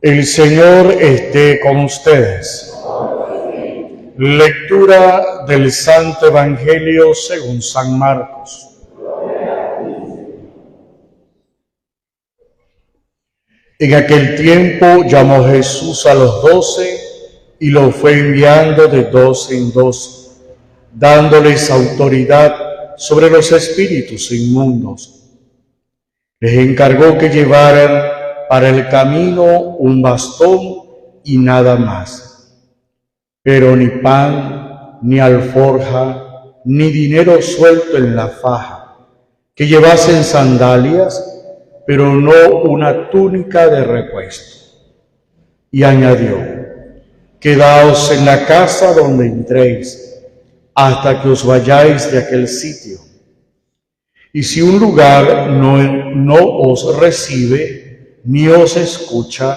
El Señor esté con ustedes. Lectura del Santo Evangelio según San Marcos. En aquel tiempo llamó Jesús a los 12 y los fue enviando de 12 en 12, dándoles autoridad sobre los espíritus inmundos. Les encargó que llevaran para el camino un bastón y nada más, pero ni pan, ni alforja, ni dinero suelto en la faja, que llevasen sandalias, pero no una túnica de repuesto. Y añadió: quedaos en la casa donde entréis, hasta que os vayáis de aquel sitio. Y si un lugar no os recibe, ni os escucha,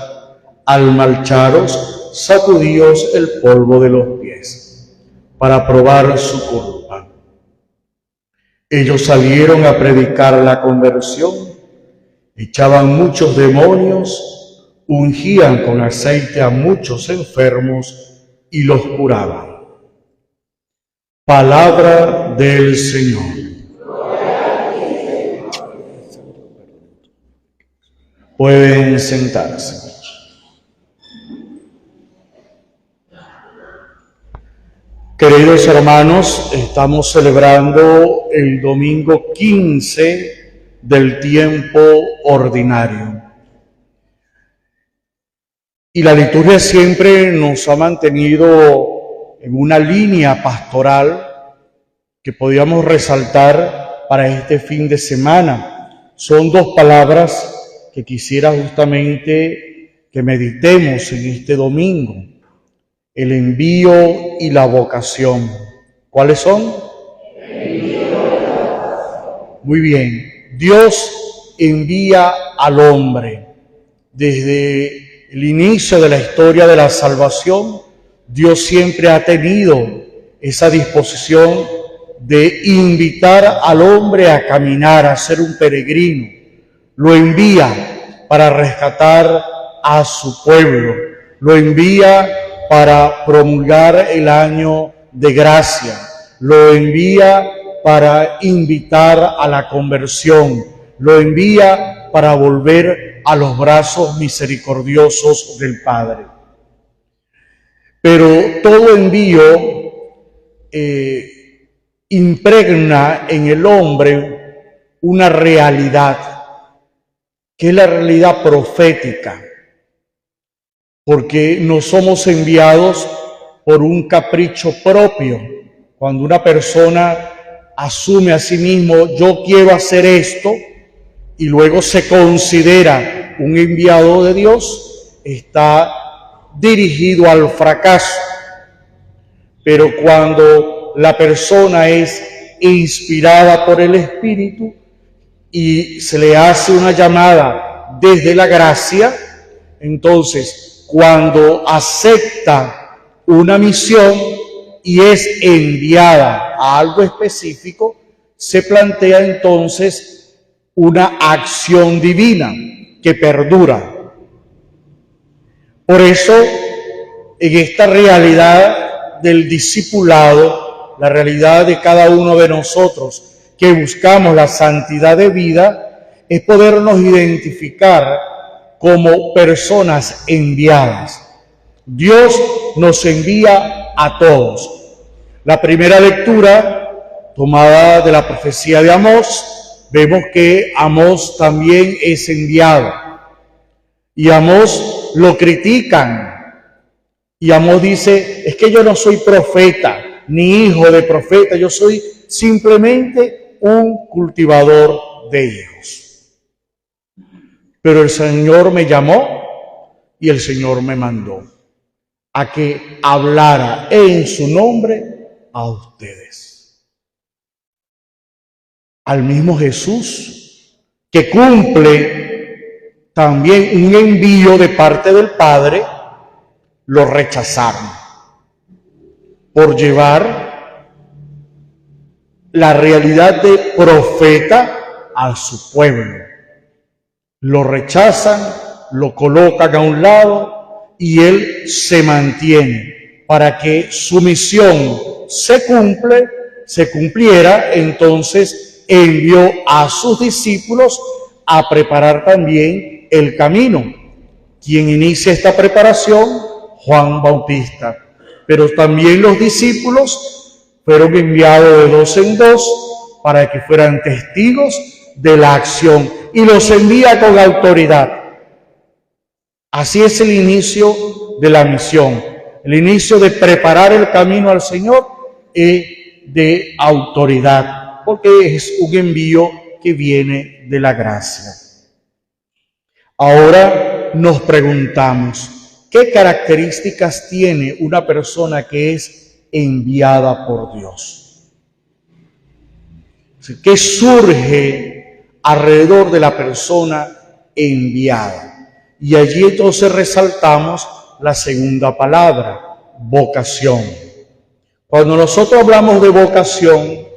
al marcharos, sacudíos el polvo de los pies, para probar su culpa. Ellos salieron a predicar la conversión, echaban muchos demonios, ungían con aceite a muchos enfermos y los curaban. Palabra del Señor. Pueden sentarse. Queridos hermanos, estamos celebrando el domingo 15 del tiempo ordinario. Y la liturgia siempre nos ha mantenido en una línea pastoral que podíamos resaltar para este fin de semana. Son dos palabras que quisiera justamente que meditemos en este domingo: el envío y la vocación. ¿Cuáles son? Muy bien. Dios envía al hombre. Desde el inicio de la historia de la salvación, Dios siempre ha tenido esa disposición de invitar al hombre a caminar, a ser un peregrino. Lo envía para rescatar a su pueblo, lo envía para promulgar el año de gracia, lo envía para invitar a la conversión, lo envía para volver a los brazos misericordiosos del Padre. Pero todo envío impregna en el hombre una realidad, que es la realidad profética, porque no somos enviados por un capricho propio. Cuando una persona asume a sí mismo: yo quiero hacer esto, y luego se considera un enviado de Dios, está dirigido al fracaso. Pero cuando la persona es inspirada por el Espíritu y se le hace una llamada desde la gracia, entonces cuando acepta una misión y es enviada a algo específico, se plantea entonces una acción divina que perdura. Por eso, en esta realidad del discipulado, la realidad de cada uno de nosotros que buscamos la santidad de vida, es podernos identificar como personas enviadas. Dios nos envía a todos. La primera lectura, tomada de la profecía de Amós, vemos que Amós también es enviado. Y Amós lo critican. Y Amós dice: es que yo no soy profeta, ni hijo de profeta, yo soy simplemente un cultivador de hijos. Pero el Señor me llamó y el Señor me mandó a que hablara en su nombre a ustedes. Al mismo Jesús, que cumple también un envío de parte del Padre, lo rechazaron por llevar la realidad de profeta a su pueblo. Lo rechazan lo colocan a un lado y él se mantiene para que su misión se cumpliera. Entonces envió a sus discípulos a preparar también el camino. Quien inicia esta preparación, Juan Bautista. Pero también los discípulos fueron enviados de dos en dos para que fueran testigos de la acción, y los envía con autoridad. Así es el inicio de la misión, el inicio de preparar el camino al Señor de autoridad, porque es un envío que viene de la gracia. Ahora nos preguntamos, ¿qué características tiene una persona que es enviada por Dios? ¿Qué surge alrededor de la persona enviada? Y allí entonces resaltamos la segunda palabra, vocación. Cuando nosotros hablamos de vocación,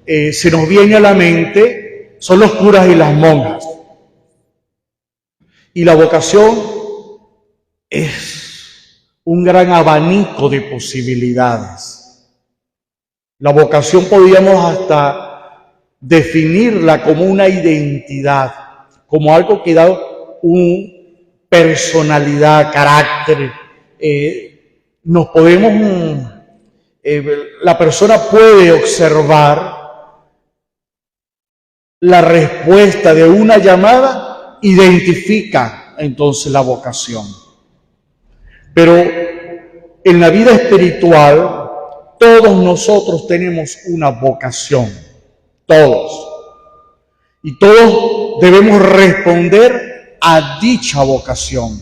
se nos viene a la mente, son los curas y las monjas. Y la vocación es un gran abanico de posibilidades. La vocación podríamos hasta definirla como una identidad, como algo que da una personalidad, carácter. Nos podemos, la persona puede observar la respuesta de una llamada, identifica entonces la vocación. Pero en la vida espiritual, todos nosotros tenemos una vocación. Todos. Y todos debemos responder a dicha vocación.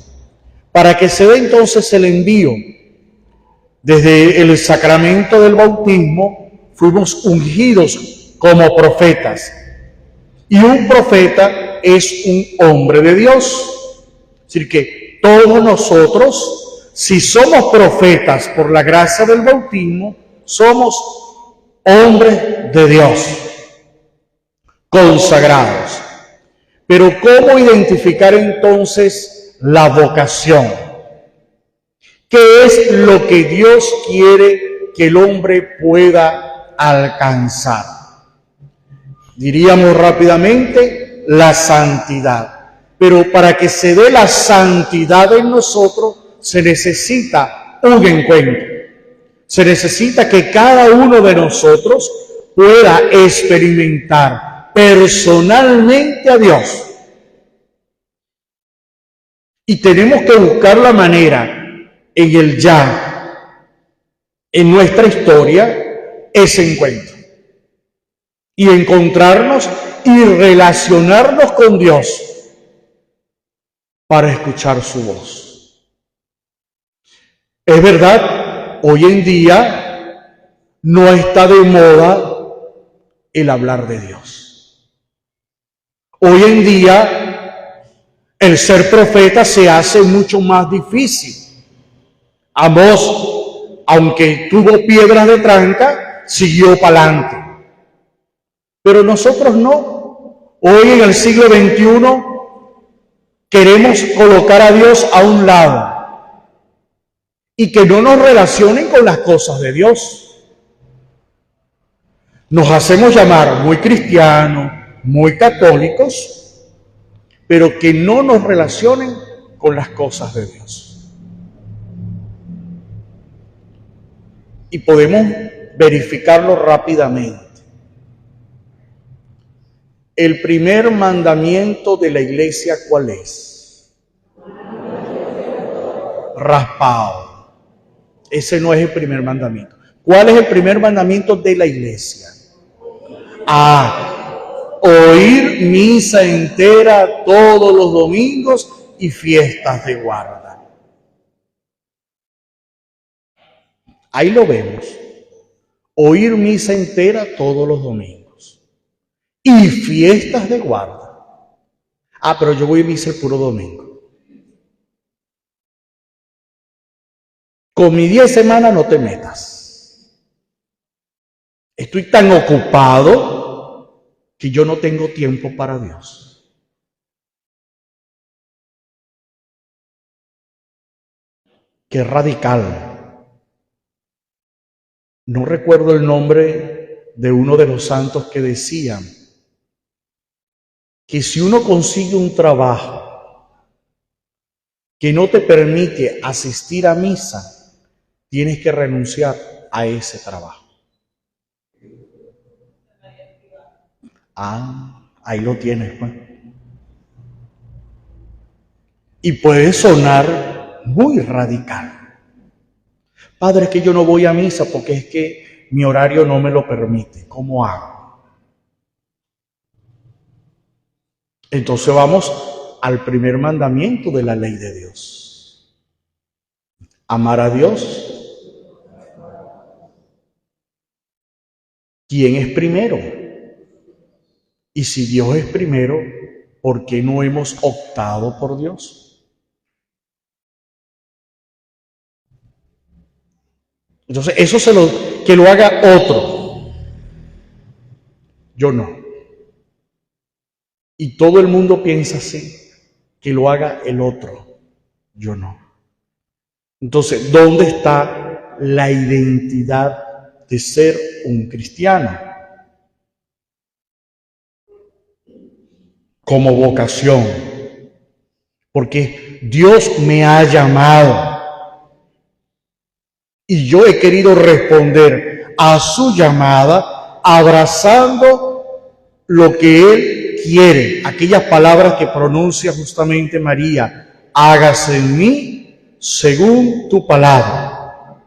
Para que se dé entonces el envío. Desde el sacramento del bautismo fuimos ungidos como profetas. Y un profeta es un hombre de Dios. Es decir, que todos nosotros, si somos profetas por la gracia del bautismo, somos hombres de Dios, consagrados. Pero ¿cómo identificar entonces la vocación? ¿Qué es lo que Dios quiere que el hombre pueda alcanzar? Diríamos rápidamente, la santidad. Pero para que se dé la santidad en nosotros, se necesita un encuentro. Se necesita que cada uno de nosotros pueda experimentar personalmente a Dios. Y tenemos que buscar la manera en el ya, en nuestra historia, ese encuentro. Y encontrarnos y relacionarnos con Dios para escuchar su voz. Es verdad, hoy en día no está de moda el hablar de Dios. Hoy en día el ser profeta se hace mucho más difícil. Amós, aunque tuvo piedras de tranca, siguió para adelante. Pero nosotros no. Hoy en el siglo XXI queremos colocar a Dios a un lado y que no nos relacionen con las cosas de Dios. Nos hacemos llamar muy cristianos, muy católicos, pero que no nos relacionen con las cosas de Dios. Y podemos verificarlo rápidamente. El primer mandamiento de la iglesia, ¿cuál es? Raspado. Ese no es el primer mandamiento. ¿Cuál es el primer mandamiento de la iglesia? Oír misa entera todos los domingos y fiestas de guarda. Ahí lo vemos. Oír misa entera todos los domingos y fiestas de guarda. Pero yo voy a misa el puro domingo. Con mi 10 semanas no te metas. Estoy tan ocupado que yo no tengo tiempo para Dios. que es radical. No recuerdo el nombre de uno de los santos que decían que si uno consigue un trabajo que no te permite asistir a misa, tienes que renunciar a ese trabajo. Ahí lo tienes, pues. Y puede sonar muy radical. Padre, es que yo no voy a misa porque es que mi horario no me lo permite. ¿Cómo hago? Entonces vamos al primer mandamiento de la ley de Dios. Amar a Dios. ¿Quién es primero? Y si Dios es primero, ¿por qué no hemos optado por Dios? Entonces, que lo haga otro. Yo no. Y todo el mundo piensa así, que lo haga el otro. Yo no. Entonces, ¿dónde está la identidad de ser un cristiano? Como vocación. Porque Dios me ha llamado. Y yo he querido responder a su llamada abrazando lo que Él quiere. Aquellas palabras que pronuncia justamente María. Hágase en mí según tu palabra.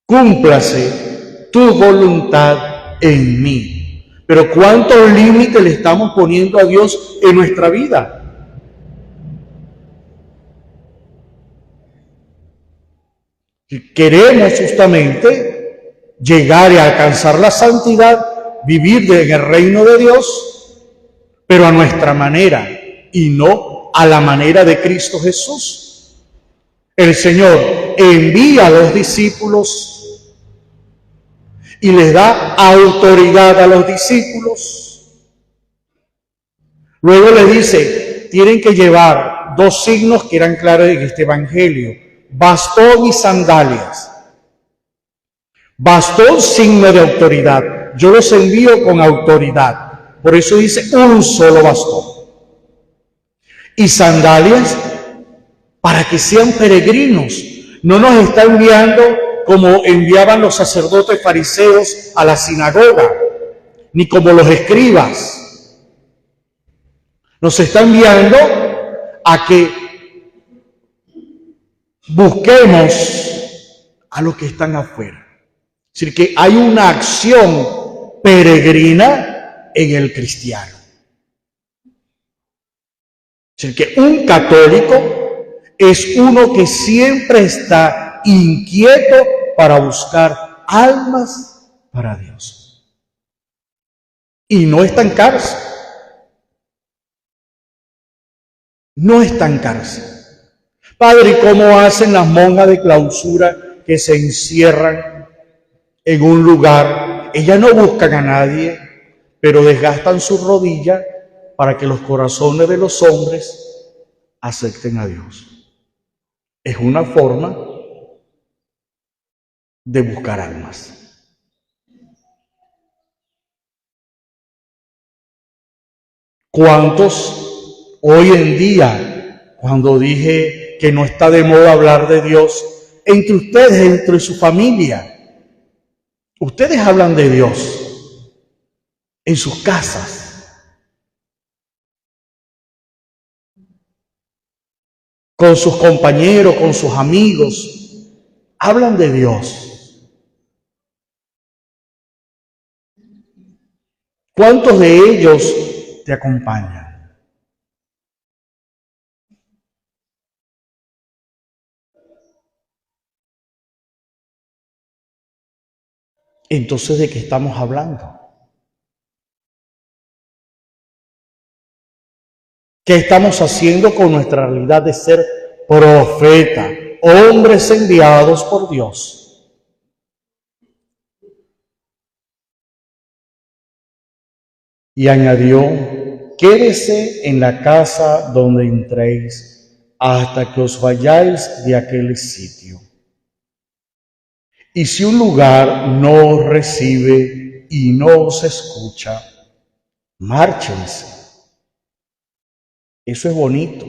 Cúmplase tu voluntad en mí. Pero ¿cuántos límites le estamos poniendo a Dios en nuestra vida? Queremos justamente llegar y alcanzar la santidad, vivir en el reino de Dios, pero a nuestra manera y no a la manera de Cristo Jesús. El Señor envía a los discípulos y les da autoridad a los discípulos. Luego les dice, tienen que llevar 2 signos que eran claros en este evangelio. Bastón y sandalias. Bastón, signo de autoridad. Yo los envío con autoridad. Por eso dice un solo bastón. Y sandalias para que sean peregrinos. No nos está enviando como enviaban los sacerdotes fariseos a la sinagoga, ni como los escribas. Nos está enviando a que busquemos a los que están afuera. Es decir, que hay una acción peregrina en el cristiano. Es decir, que un católico es uno que siempre está inquieto para buscar almas para Dios. Y no estancarse. No estancarse. Padre, ¿y cómo hacen las monjas de clausura que se encierran en un lugar? Ellas no buscan a nadie, pero desgastan su rodilla para que los corazones de los hombres acepten a Dios. Es una forma de buscar almas. ¿Cuántos hoy en día, cuando dije que no está de moda hablar de Dios, entre ustedes, entre su familia, ustedes hablan de Dios en sus casas, con sus compañeros, con sus amigos, hablan de Dios? ¿Cuántos de ellos te acompañan? Entonces, ¿de qué estamos hablando? ¿Qué estamos haciendo con nuestra realidad de ser profeta, hombres enviados por Dios? Y añadió, quédese en la casa donde entréis hasta que os vayáis de aquel sitio. Y si un lugar no os recibe y no os escucha, márchense. Eso es bonito.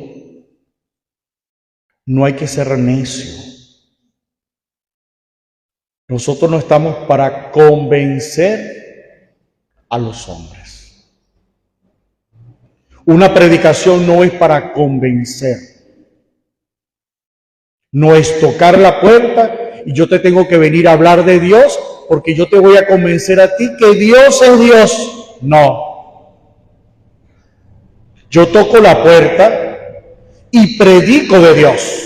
No hay que ser necio. Nosotros no estamos para convencer a los hombres. Una predicación no es para convencer. No es tocar la puerta y yo te tengo que venir a hablar de Dios porque yo te voy a convencer a ti que Dios es Dios. No. Yo toco la puerta y predico de Dios.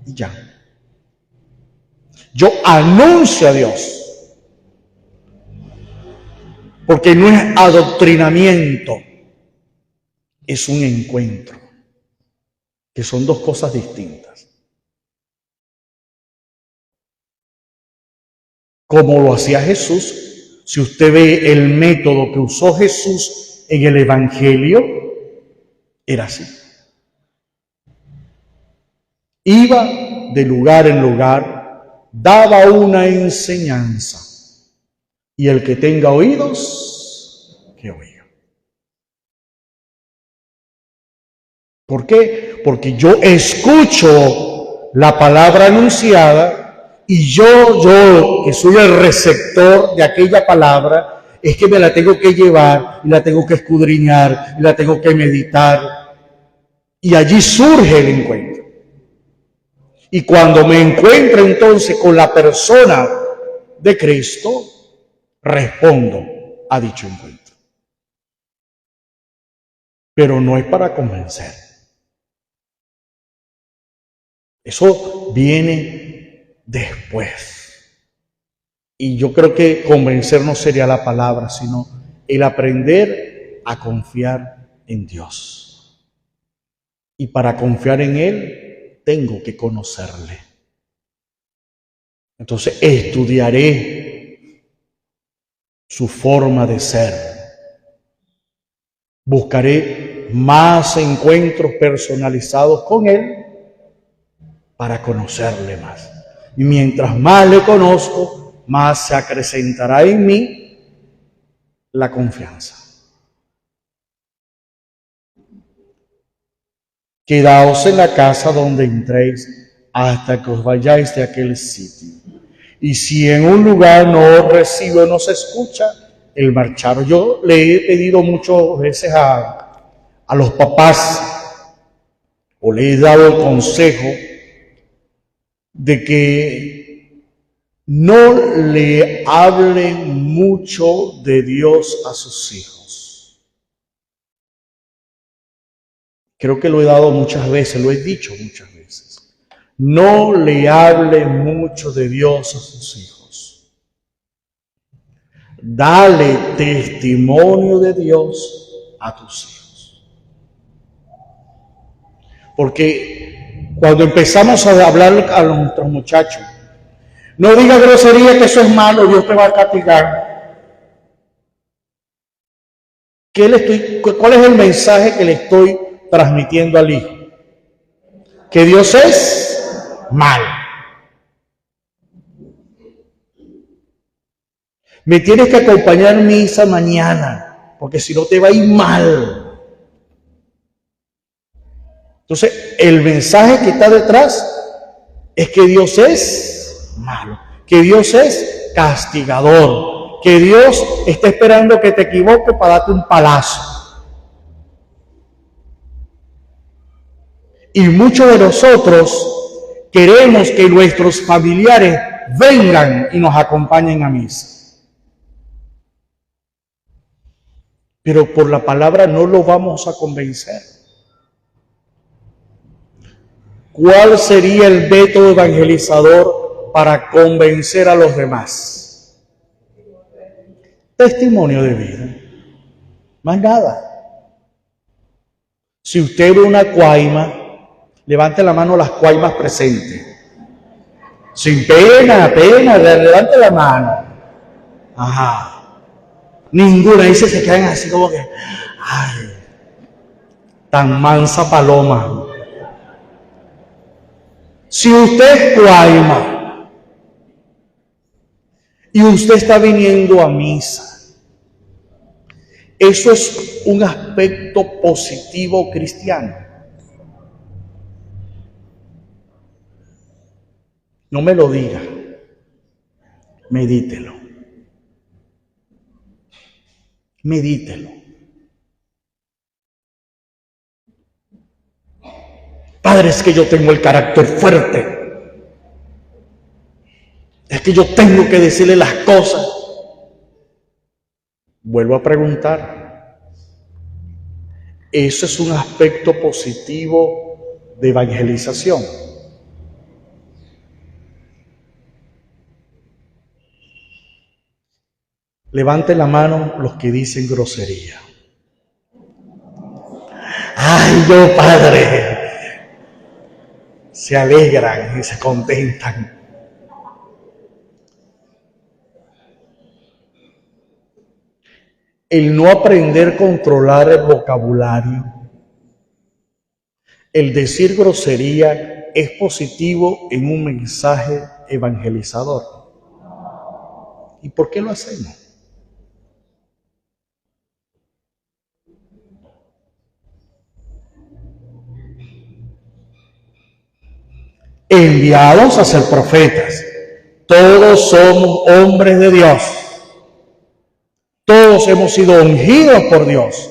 Y ya. Yo anuncio a Dios. Porque no es adoctrinamiento, es un encuentro, que son dos cosas distintas. Como lo hacía Jesús, si usted ve el método que usó Jesús en el Evangelio, era así. Iba de lugar en lugar, daba una enseñanza, y el que tenga oídos, que oiga. ¿Por qué? Porque yo escucho la palabra anunciada y yo que soy el receptor de aquella palabra, es que me la tengo que llevar y la tengo que escudriñar y la tengo que meditar. Y allí surge el encuentro. Y cuando me encuentro entonces con la persona de Cristo, respondo a dicho encuentro. Pero no es para convencer. Eso viene después. Y yo creo que convencer no sería la palabra, sino el aprender a confiar en Dios. Y para confiar en Él, tengo que conocerle. Entonces estudiaré su forma de ser. Buscaré más encuentros personalizados con Él para conocerle más. Y mientras más le conozco, más se acrecentará en mí la confianza. Quedaos en la casa donde entréis hasta que os vayáis de aquel sitio. Y si en un lugar no os recibe o no se escucha, el marcharos. Yo le he pedido muchas veces a los papás, o le he dado el consejo, de que no le hablen mucho de Dios a sus hijos. Creo que lo he dado muchas veces, lo he dicho muchas veces. No le hablen mucho de Dios a sus hijos. Dale testimonio de Dios a tus hijos. Porque cuando empezamos a hablar a nuestros muchachos, no diga grosería, que eso es malo, Dios te va a castigar. ¿Cuál es el mensaje que le estoy transmitiendo al hijo? Que Dios es malo. Me tienes que acompañar en misa mañana, porque si no te va a ir mal. Entonces, el mensaje que está detrás es que Dios es malo, que Dios es castigador, que Dios está esperando que te equivoques para darte un palazo. Y muchos de nosotros queremos que nuestros familiares vengan y nos acompañen a misa. Pero por la palabra no lo vamos a convencer. ¿Cuál sería el método evangelizador para convencer a los demás? Testimonio de vida. Más nada. Si usted ve una cuaima, levante la mano las cuaimas presentes. Sin pena, levante la mano. Ajá. Ninguna. Ahí se quedan así como que, ay. tan mansa paloma. Si usted es cuaima y usted está viniendo a misa, eso es un aspecto positivo cristiano. No me lo diga, medítelo. Medítelo. Padre, es que yo tengo el carácter fuerte. Es que yo tengo que decirle las cosas. Vuelvo a preguntar. ¿Eso es un aspecto positivo de evangelización? Levanten la mano los que dicen grosería. ¡Ay, yo, Padre! Se alegran y se contentan. El no aprender a controlar el vocabulario, el decir grosería, es positivo en un mensaje evangelizador. ¿Y por qué lo hacemos? Enviados a ser profetas. Todos somos hombres de Dios. Todos hemos sido ungidos por Dios.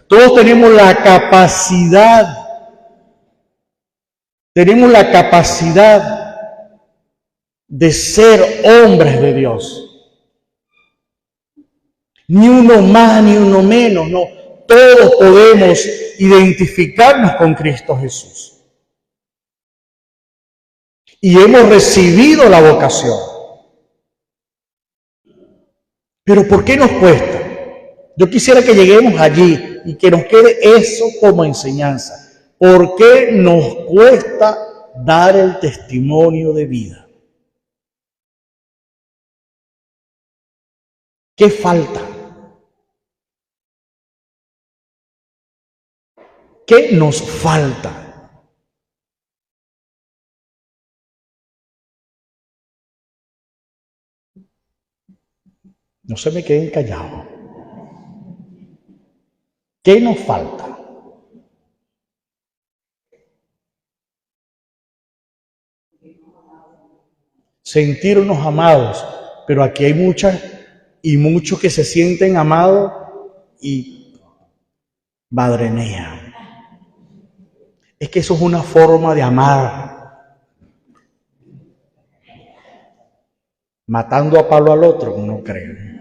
Todos tenemos la capacidad de ser hombres de Dios. Ni uno más, ni uno menos, no. Todos podemos identificarnos con Cristo Jesús. Y hemos recibido la vocación. Pero ¿por qué nos cuesta? Yo quisiera que lleguemos allí y que nos quede eso como enseñanza. ¿Por qué nos cuesta dar el testimonio de vida? ¿Qué falta? ¿Qué nos falta? No se me queden callados. ¿Qué nos falta? Sentirnos amados, pero aquí hay muchas y muchos que se sienten amados y madre mía. Es que eso es una forma de amar. Matando a palo al otro, no creo.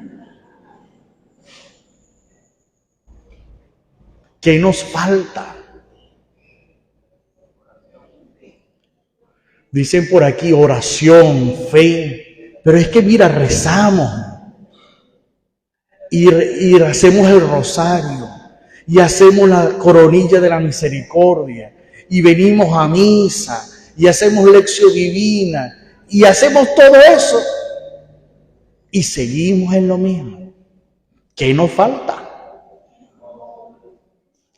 ¿Qué nos falta? Dicen por aquí oración, fe, pero es que mira, rezamos y hacemos el rosario y hacemos la coronilla de la misericordia y venimos a misa y hacemos lección divina y hacemos todo eso y seguimos en lo mismo. ¿Qué nos falta?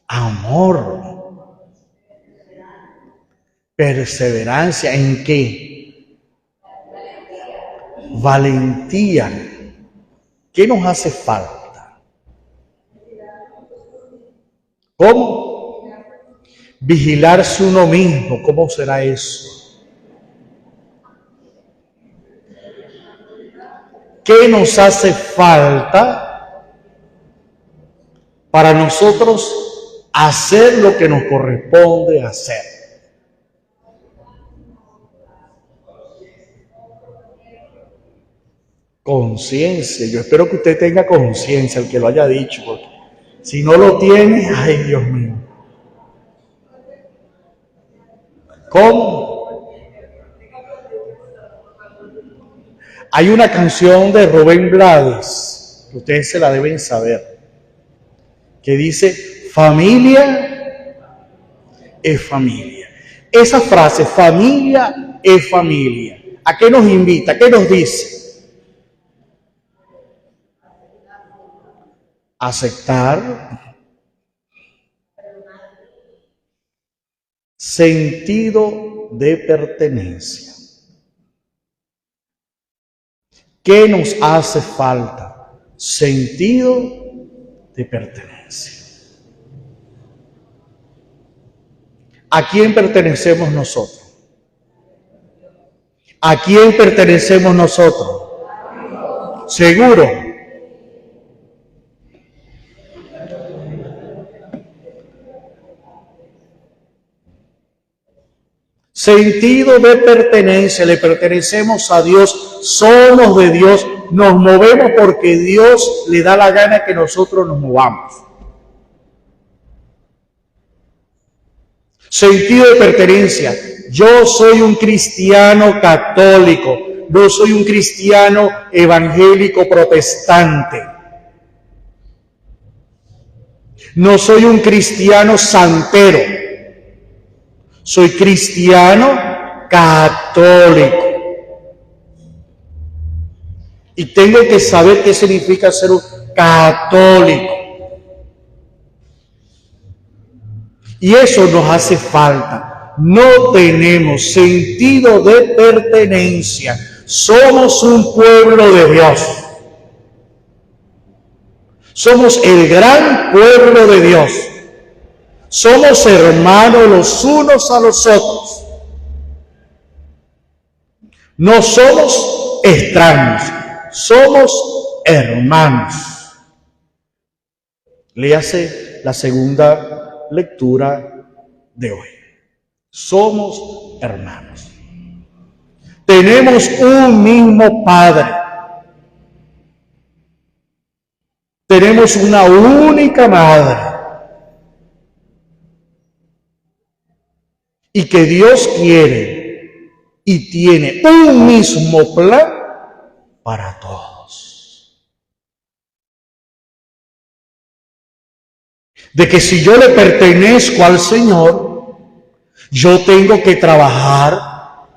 Amor, perseverancia. ¿En qué? Valentía. ¿Qué nos hace falta? ¿Cómo? Vigilarse uno mismo. ¿Cómo será eso? ¿Qué nos hace falta para nosotros hacer lo que nos corresponde hacer? Conciencia. Yo espero que usted tenga conciencia, el que lo haya dicho, porque si no lo tiene, ay Dios mío. ¿Cómo? Hay una canción de Rubén Blades, que ustedes se la deben saber, que dice, familia es familia. Esa frase, familia es familia, ¿a qué nos invita? ¿A qué nos dice? Aceptar, Sentido de pertenencia. ¿Qué nos hace falta? Sentido de pertenencia. ¿A quién pertenecemos nosotros? ¿A quién pertenecemos nosotros? ¿Seguro? Sentido de pertenencia, le pertenecemos a Dios, somos de Dios, nos movemos porque Dios le da la gana que nosotros nos movamos. Sentido de pertenencia, yo soy un cristiano católico, no soy un cristiano evangélico protestante, no soy un cristiano santero, soy cristiano católico. Y tengo que saber qué significa ser un católico. Y eso nos hace falta. No tenemos sentido de pertenencia. Somos un pueblo de Dios. Somos el gran pueblo de Dios. Somos hermanos los unos a los otros. No somos extraños, somos hermanos. Léase la segunda lectura de hoy. Somos hermanos. Tenemos un mismo Padre. Tenemos una única Madre. Y que Dios quiere y tiene un mismo plan para todos. De que si yo le pertenezco al Señor, yo tengo que trabajar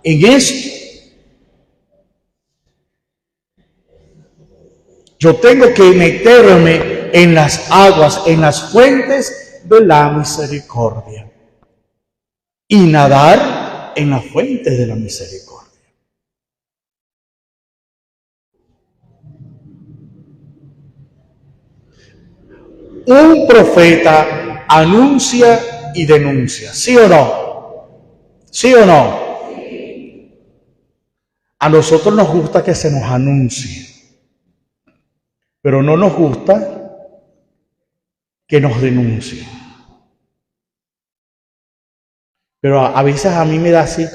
en esto. Yo tengo que meterme en las aguas, en las fuentes de la misericordia. Y nadar en la fuente de la misericordia. Un profeta anuncia y denuncia, ¿sí o no? ¿Sí o no? A nosotros nos gusta que se nos anuncie, pero no nos gusta que nos denuncien. Pero a veces a mí me da así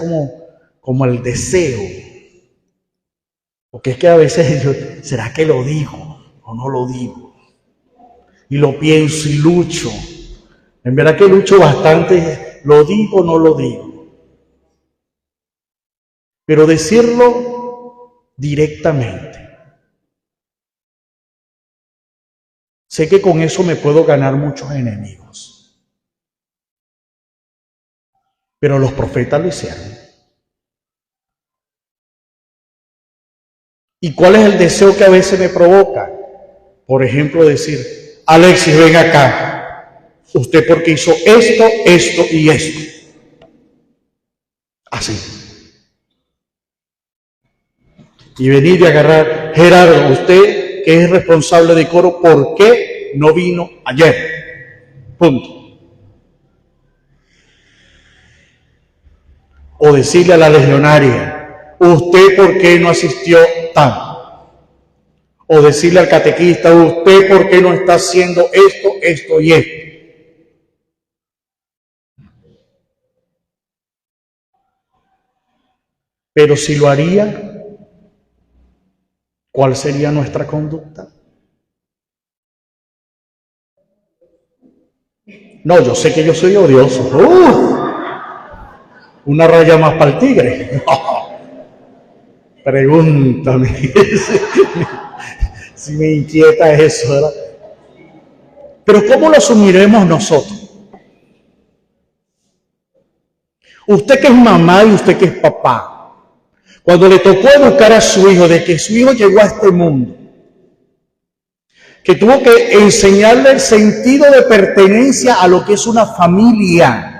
como el deseo. Porque es que a veces yo, ¿será que lo digo o no lo digo? Y lo pienso y lucho. En verdad que lucho bastante, ¿lo digo o no lo digo? Pero decirlo directamente. Sé que con eso me puedo ganar muchos enemigos. Pero los profetas lo hicieron. ¿Y cuál es el deseo que a veces me provoca? Por ejemplo, decir, Alexis, ven acá. Usted porque hizo esto, esto y esto. Así. Y venir y agarrar, Gerardo, usted que es responsable de coro, ¿por qué no vino ayer? Punto. O decirle a la legionaria, ¿usted por qué no asistió tan? O decirle al catequista, ¿usted por qué no está haciendo esto, esto y esto? Pero si lo haría, ¿cuál sería nuestra conducta? No, yo sé que yo soy odioso. Una raya más para el tigre. No. Pregúntame si me inquieta eso, ¿verdad? Pero ¿cómo lo asumiremos nosotros? Usted que es mamá y usted que es papá, cuando le tocó educar a su hijo, de que su hijo llegó a este mundo, que tuvo que enseñarle el sentido de pertenencia a lo que es una familia.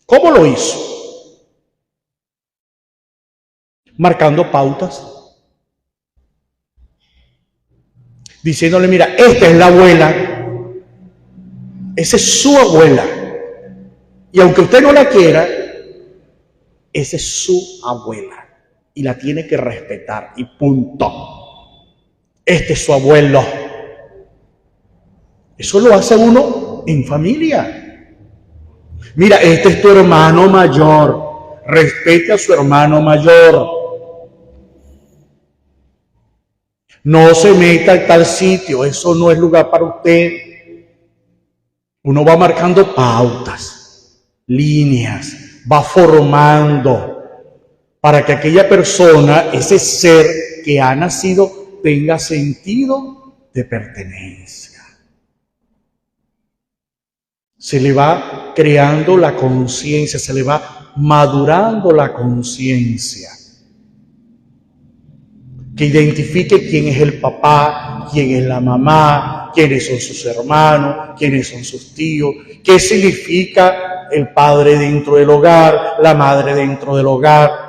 ¿Cómo lo hizo? Marcando pautas. Diciéndole, mira, esta es la abuela, esa es su abuela. Y aunque usted no la quiera, esa es su abuela. Y la tiene que respetar. Y punto. Este es su abuelo. Eso lo hace uno en familia. Mira, este es tu hermano mayor. Respete a su hermano mayor. No se meta en tal sitio. Eso no es lugar para usted. Uno va marcando pautas, líneas, va formando para que aquella persona, ese ser que ha nacido, tenga sentido de pertenencia. Se le va creando la conciencia, se le va madurando la conciencia. Que identifique quién es el papá, quién es la mamá, quiénes son sus hermanos, quiénes son sus tíos, qué significa el padre dentro del hogar, la madre dentro del hogar.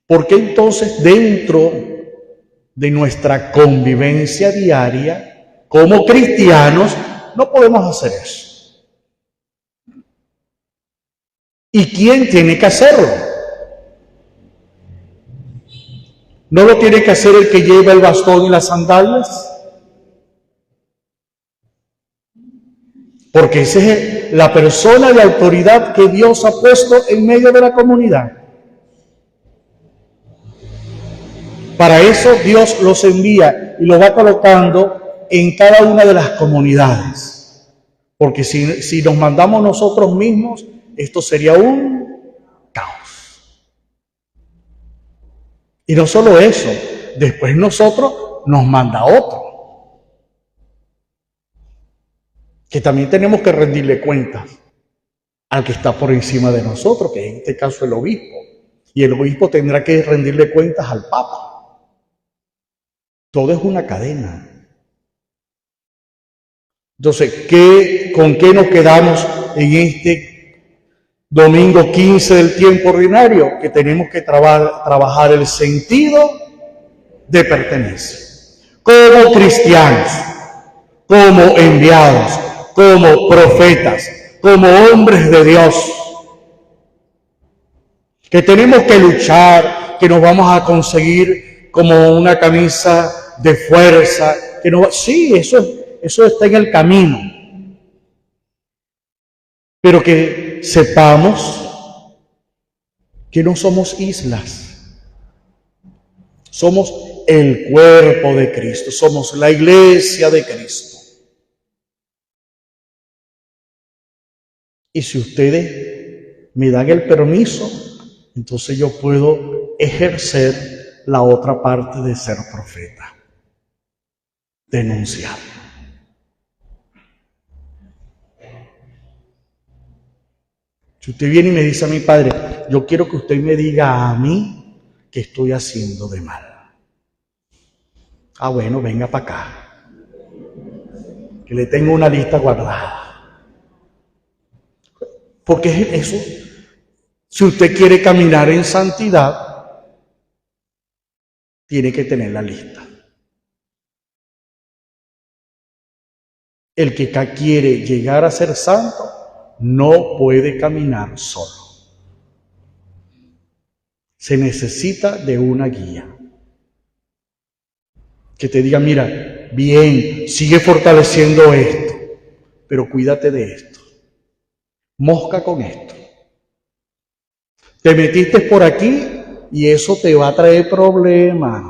Porque entonces dentro de nuestra convivencia diaria, como cristianos, no podemos hacer eso. ¿Y quién tiene que hacerlo? ¿No lo tiene que hacer el que lleva el bastón y las sandalias? Porque esa es la persona de autoridad que Dios ha puesto en medio de la comunidad. Para eso Dios los envía y los va colocando en cada una de las comunidades. Porque si nos mandamos nosotros mismos, esto sería un caos. Y no solo eso, después nosotros nos manda otro. Que también tenemos que rendirle cuentas al que está por encima de nosotros, que en este caso el obispo. Y el obispo tendrá que rendirle cuentas al papa. Todo es una cadena. Entonces, ¿con qué nos quedamos en este domingo 15 del tiempo ordinario? Que tenemos que trabajar el sentido de pertenencia. Como cristianos, como enviados, como profetas, como hombres de Dios. Que tenemos que luchar, que nos vamos a conseguir como una camisa de fuerza. Sí, eso está en el camino. Pero que sepamos que no somos islas. Somos el cuerpo de Cristo, somos la iglesia de Cristo. Y si ustedes me dan el permiso, entonces yo puedo ejercer la otra parte de ser profeta. Denunciar. Si usted viene y me dice a mi padre, yo quiero que usted me diga a mí que estoy haciendo de mal. Ah, bueno, venga para acá. Que le tengo una lista guardada. Porque eso, si usted quiere caminar en santidad, tiene que tener la lista. El que quiere llegar a ser santo no puede caminar solo. Se necesita de una guía. Que te diga, mira, bien, sigue fortaleciendo esto, pero cuídate de esto. Mosca con esto. Te metiste por aquí y eso te va a traer problemas.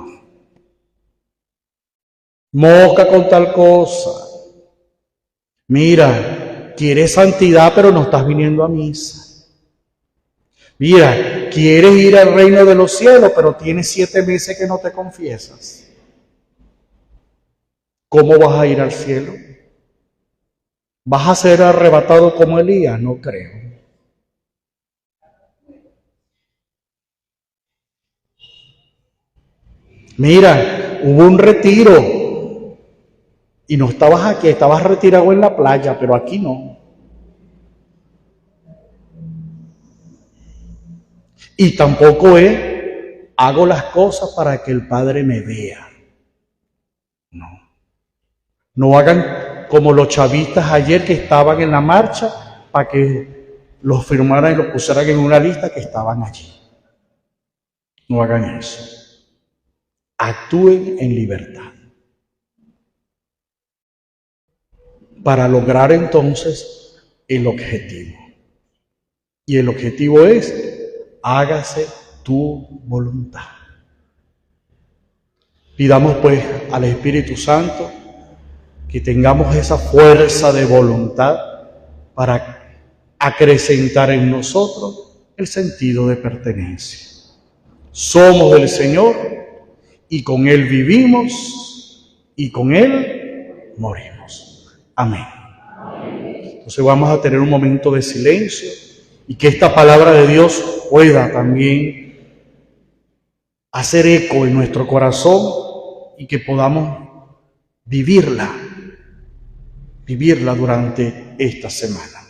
Mosca con tal cosa. Mira, quieres santidad, pero no estás viniendo a misa. Mira, quieres ir al reino de los cielos, pero tienes 7 meses que no te confiesas. ¿Cómo vas a ir al cielo? ¿Vas a ser arrebatado como Elías? No creo. Mira, hubo un retiro y no estabas aquí, estabas retirado en la playa, pero aquí no. Y tampoco es, hago las cosas para que el Padre me vea. No. No hagan como los chavistas ayer que estaban en la marcha para que los firmaran y los pusieran en una lista que estaban allí. No hagan eso. Actúen en libertad. Para lograr entonces el objetivo. Y el objetivo es, hágase tu voluntad. Pidamos pues al Espíritu Santo que tengamos esa fuerza de voluntad para acrecentar en nosotros el sentido de pertenencia. Somos del Señor y con Él vivimos y con Él morimos. Amén. Entonces vamos a tener un momento de silencio y que esta palabra de Dios pueda también hacer eco en nuestro corazón y que podamos vivirla durante esta semana.